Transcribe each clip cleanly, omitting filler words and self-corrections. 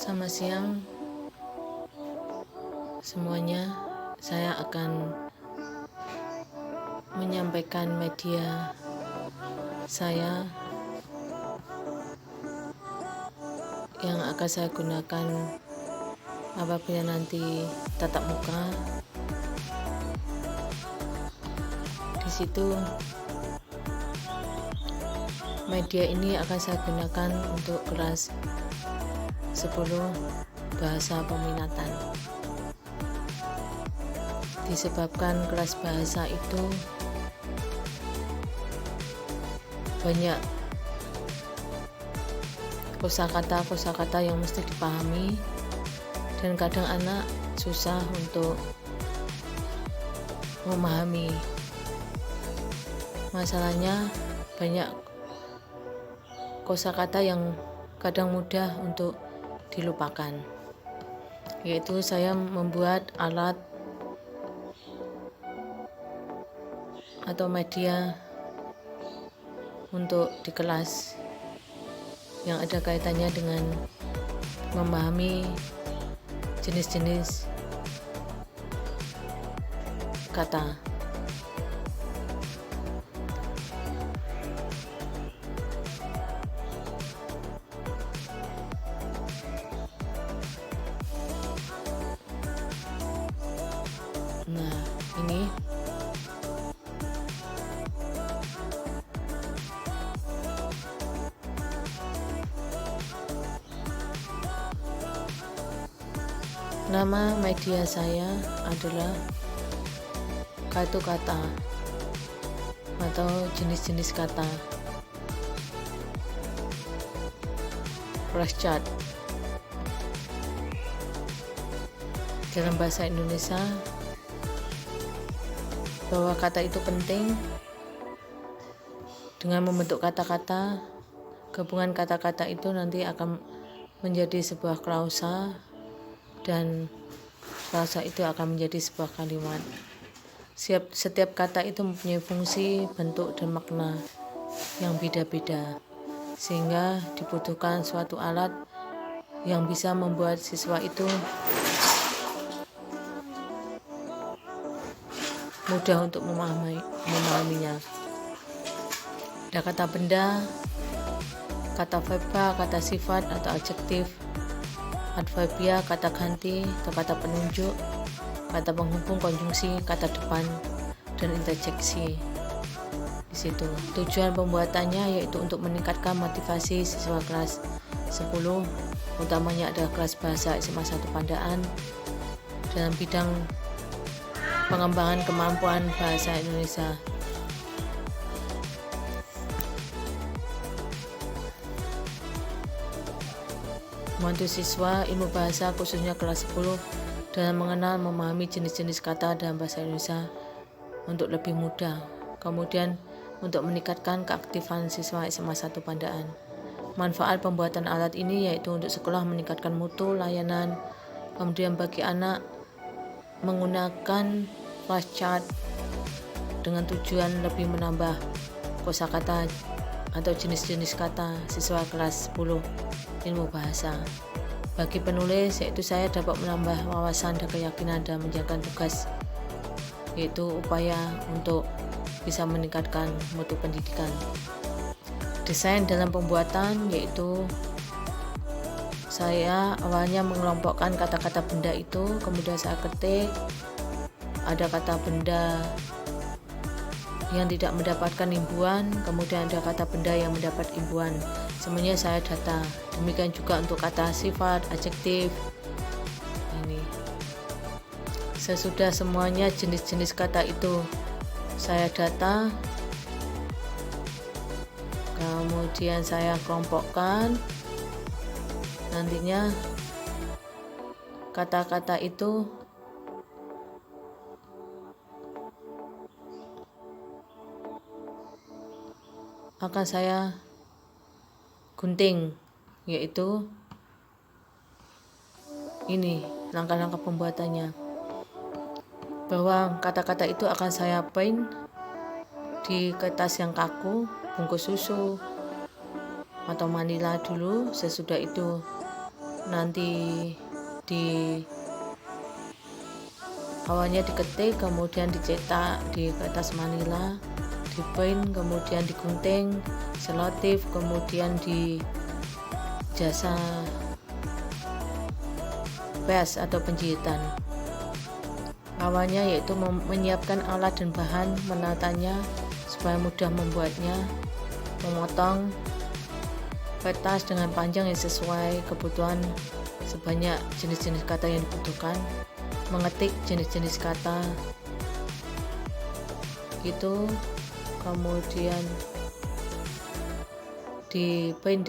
Selamat siang semuanya. Saya akan menyampaikan media saya yang akan saya gunakan apabila nanti tatap muka. Di situ media ini akan saya gunakan untuk kelas 10 bahasa peminatan. Disebabkan kelas bahasa itu banyak kosakata yang mesti dipahami, dan kadang anak susah untuk memahami. Masalahnya banyak kosakata yang kadang mudah untuk dilupakan, yaitu saya membuat alat atau media untuk di kelas yang ada kaitannya dengan memahami jenis-jenis kata. Nah, ini nama media saya adalah kartu kata atau jenis-jenis kata, flashchart. Dalam bahasa Indonesia, bahwa kata itu penting. Dengan membentuk kata-kata, gabungan kata-kata itu nanti akan menjadi sebuah klausa, dan klausa itu akan menjadi sebuah kalimat. Setiap kata itu mempunyai fungsi, bentuk, dan makna yang beda-beda, sehingga dibutuhkan suatu alat yang bisa membuat siswa itu mudah untuk memahaminya. Ada kata benda, kata verba, kata sifat atau adjektif, adverbia, kata ganti atau kata penunjuk, kata penghubung, konjungsi, kata depan, dan interjeksi. Di situ tujuan pembuatannya yaitu untuk meningkatkan motivasi siswa kelas 10, utamanya adalah kelas bahasa SMA 1 Pandaan, dalam bidang pengembangan kemampuan bahasa Indonesia. Membantu siswa ilmu bahasa khususnya kelas 10 dalam mengenal memahami jenis-jenis kata dalam bahasa Indonesia untuk lebih mudah. Kemudian untuk meningkatkan keaktifan siswa SMA 1 Pandaan. Manfaat pembuatan alat ini yaitu untuk sekolah meningkatkan mutu layanan, kemudian bagi anak menggunakan flashchart dengan tujuan lebih menambah kosakata atau jenis-jenis kata siswa kelas 10 ilmu bahasa. Bagi penulis, yaitu saya dapat menambah wawasan dan keyakinan dalam menjalankan tugas, yaitu upaya untuk bisa meningkatkan mutu pendidikan. Desain dalam pembuatan, yaitu saya awalnya mengelompokkan kata-kata benda itu, kemudian saya ketik ada kata benda yang tidak mendapatkan imbuhan, kemudian ada kata benda yang mendapat imbuhan. Semuanya saya data. Demikian juga untuk kata sifat, adjektif. Ini sesudah semuanya jenis-jenis kata itu saya data, kemudian saya kelompokkan. Nantinya kata-kata itu akan saya gunting, yaitu ini langkah-langkah pembuatannya, bahwa kata-kata itu akan saya print di kertas yang kaku, bungkus susu atau manila dulu. Sesudah itu nanti di awalnya diketik, kemudian dicetak di kertas manila, di print, kemudian digunting, selotip, kemudian di jasa pers atau penjahitan. Awalnya yaitu menyiapkan alat dan bahan, menatanya supaya mudah membuatnya, memotong kertas dengan panjang yang sesuai kebutuhan sebanyak jenis-jenis kata yang dibutuhkan, mengetik jenis-jenis kata itu, kemudian di print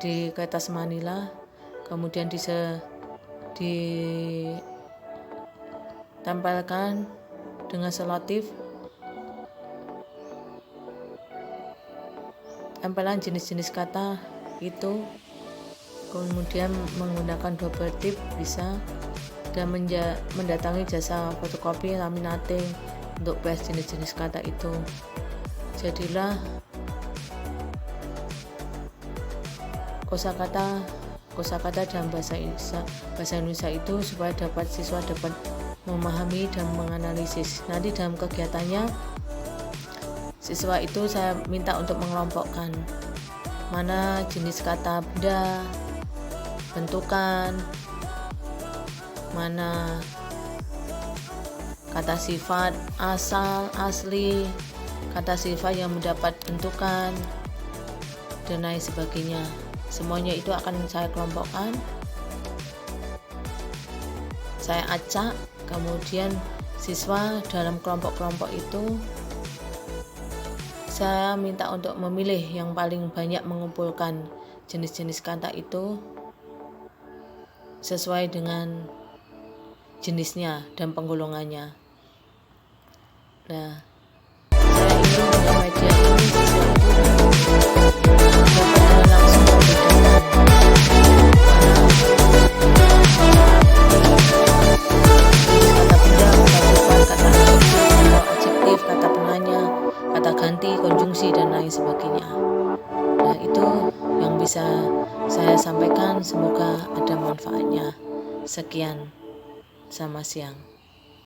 di kertas manila, kemudian ditempelkan dengan selotip, tempelan jenis-jenis kata itu, kemudian menggunakan double tip bisa, dan mendatangi jasa fotokopi, laminating untuk pers jenis-jenis kata itu. Jadilah kosakata dalam bahasa Indonesia itu supaya siswa dapat memahami dan menganalisis. Nanti dalam kegiatannya siswa itu saya minta untuk mengelompokkan mana jenis kata benda, bentukan, mana kata sifat asal, asli, kata sifat yang mendapat bentukan, dan lain sebagainya. Semuanya itu akan saya kelompokkan, saya acak, kemudian siswa dalam kelompok-kelompok itu saya minta untuk memilih yang paling banyak mengumpulkan jenis-jenis kata itu sesuai dengan jenisnya dan penggolongannya. Nah, saya ingin dengan media ini siswa itu dapat dengan langsung membedakan kata benda, kata sifat, kata adjektif, kata penanya, kata ganti, konjungsi, dan lain sebagainya. Nah, itu yang bisa saya sampaikan, semoga ada manfaatnya. Sekian, selamat siang.